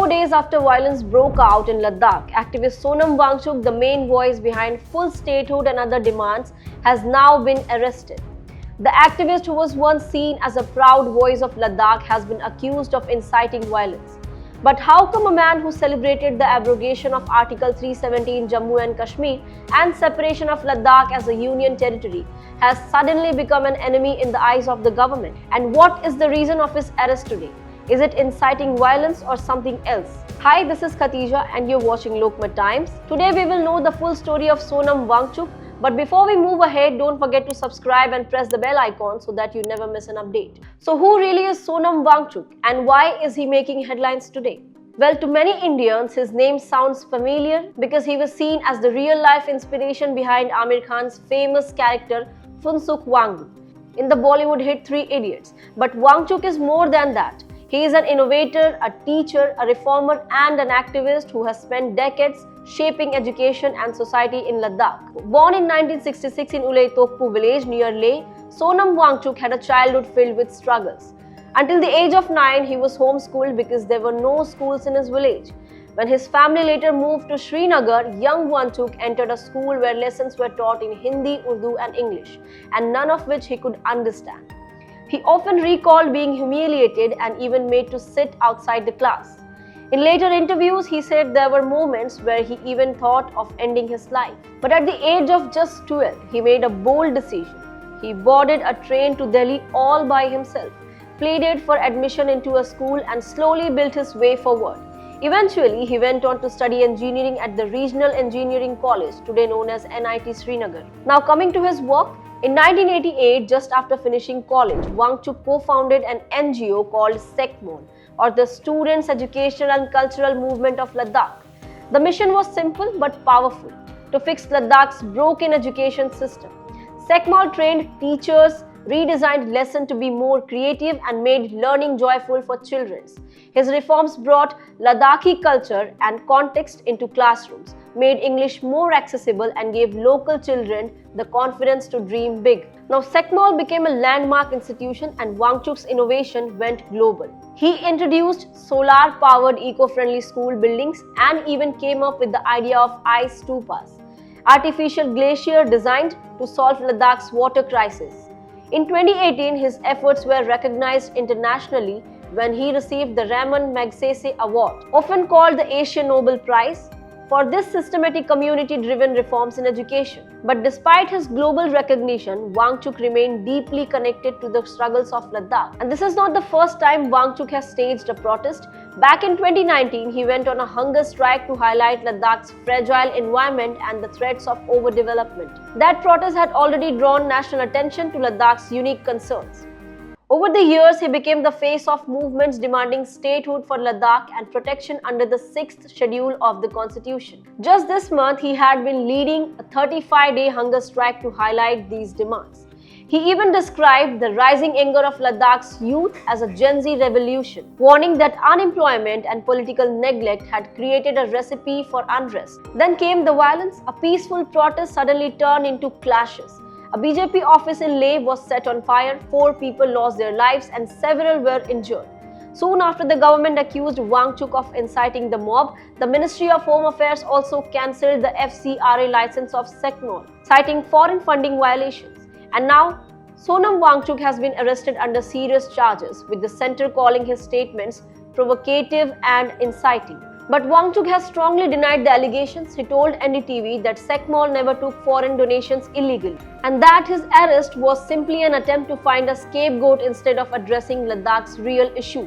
days after violence broke out in Ladakh, activist Sonam Wangchuk, the main voice behind full statehood and other demands, has now been arrested. The activist, who was once seen as a proud voice of Ladakh, has been accused of inciting violence. But how come a man who celebrated the abrogation of Article 370 in Jammu and Kashmir and separation of Ladakh as a union territory has suddenly become an enemy in the eyes of the government? And what is the reason of his arrest today? Is it inciting violence or something else? Hi, this is Khatija and you're watching Lokmat Times. Today we will know the full story of Sonam Wangchuk. But before we move ahead, don't forget to subscribe and press the bell icon so that you never miss an update. So who really is Sonam Wangchuk and why is he making headlines today? Well, to many Indians, his name sounds familiar because he was seen as the real-life inspiration behind Amir Khan's famous character Funsukh Wangdu in the Bollywood hit Three Idiots. But Wangchuk is more than that. He is an innovator, a teacher, a reformer and an activist who has spent decades shaping education and society in Ladakh. Born in 1966 in Ulay Tokpu village near Leh, Sonam Wangchuk had a childhood filled with struggles. Until the age of 9, he was homeschooled because there were no schools in his village. When his family later moved to Srinagar, young Wangchuk entered a school where lessons were taught in Hindi, Urdu and English, and none of which he could understand. He often recalled being humiliated and even made to sit outside the class. In later interviews, he said there were moments where he even thought of ending his life. But at the age of just 12, he made a bold decision. He boarded a train to Delhi all by himself, pleaded for admission into a school and slowly built his way forward. Eventually, he went on to study engineering at the Regional Engineering College, today known as NIT Srinagar. Now coming to his work, in 1988, just after finishing college, Wangchuk co-founded an NGO called SECMOL, or the Students' Educational and Cultural Movement of Ladakh. The mission was simple but powerful: to fix Ladakh's broken education system. SECMOL trained teachers, redesigned lessons to be more creative and made learning joyful for children. His reforms brought Ladakhi culture and context into classrooms, made English more accessible and gave local children the confidence to dream big. Now SECMOL became a landmark institution and Wangchuk's innovation went global. He introduced solar-powered eco-friendly school buildings and even came up with the idea of ice stupas, artificial glacier designed to solve Ladakh's water crisis. In 2018, his efforts were recognized internationally when he received the Ramon Magsaysay Award, often called the Asian Nobel Prize, for this systematic community-driven reforms in education. But despite his global recognition, Wangchuk remained deeply connected to the struggles of Ladakh. And this is not the first time Wangchuk has staged a protest. Back in 2019, he went on a hunger strike to highlight Ladakh's fragile environment and the threats of overdevelopment. That protest had already drawn national attention to Ladakh's unique concerns. Over the years, he became the face of movements demanding statehood for Ladakh and protection under the 6th schedule of the constitution. Just this month, he had been leading a 35-day hunger strike to highlight these demands. He even described the rising anger of Ladakh's youth as a Gen Z revolution, warning that unemployment and political neglect had created a recipe for unrest. Then came the violence. A peaceful protest suddenly turned into clashes. A BJP office in Leh was set on fire, 4 people lost their lives and several were injured. Soon after the government accused Wangchuk of inciting the mob, the Ministry of Home Affairs also cancelled the FCRA license of SECMOL, citing foreign funding violations. And now, Sonam Wangchuk has been arrested under serious charges, with the centre calling his statements provocative and inciting. But Wangchuk has strongly denied the allegations. He told NDTV that SECMOL never took foreign donations illegally, and that his arrest was simply an attempt to find a scapegoat instead of addressing Ladakh's real issue.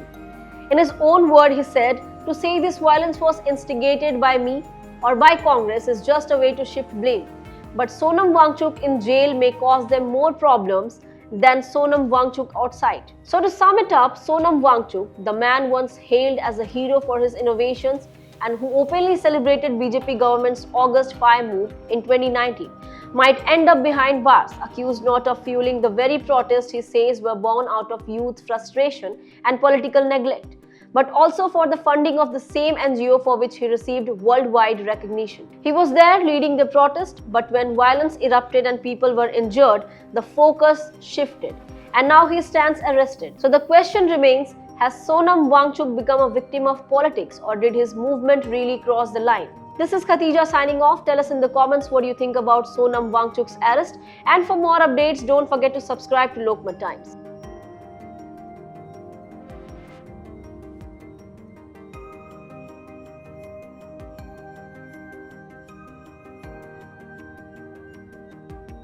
In his own word, he said, "To say this violence was instigated by me or by Congress is just a way to shift blame. But Sonam Wangchuk in jail may cause them more problems than Sonam Wangchuk outside." So to sum it up, Sonam Wangchuk, the man once hailed as a hero for his innovations and who openly celebrated BJP government's August 5 move in 2019, might end up behind bars, accused not of fueling the very protests he says were born out of youth frustration and political neglect, but also for the funding of the same NGO for which he received worldwide recognition. He was there leading the protest, but when violence erupted and people were injured, the focus shifted. And now he stands arrested. So the question remains, Has Sonam Wangchuk become a victim of politics, or did his movement really cross the line? This is Khatija signing off. Tell us in the comments what you think about Sonam Wangchuk's arrest. And for more updates, don't forget to subscribe to Lokmat Times.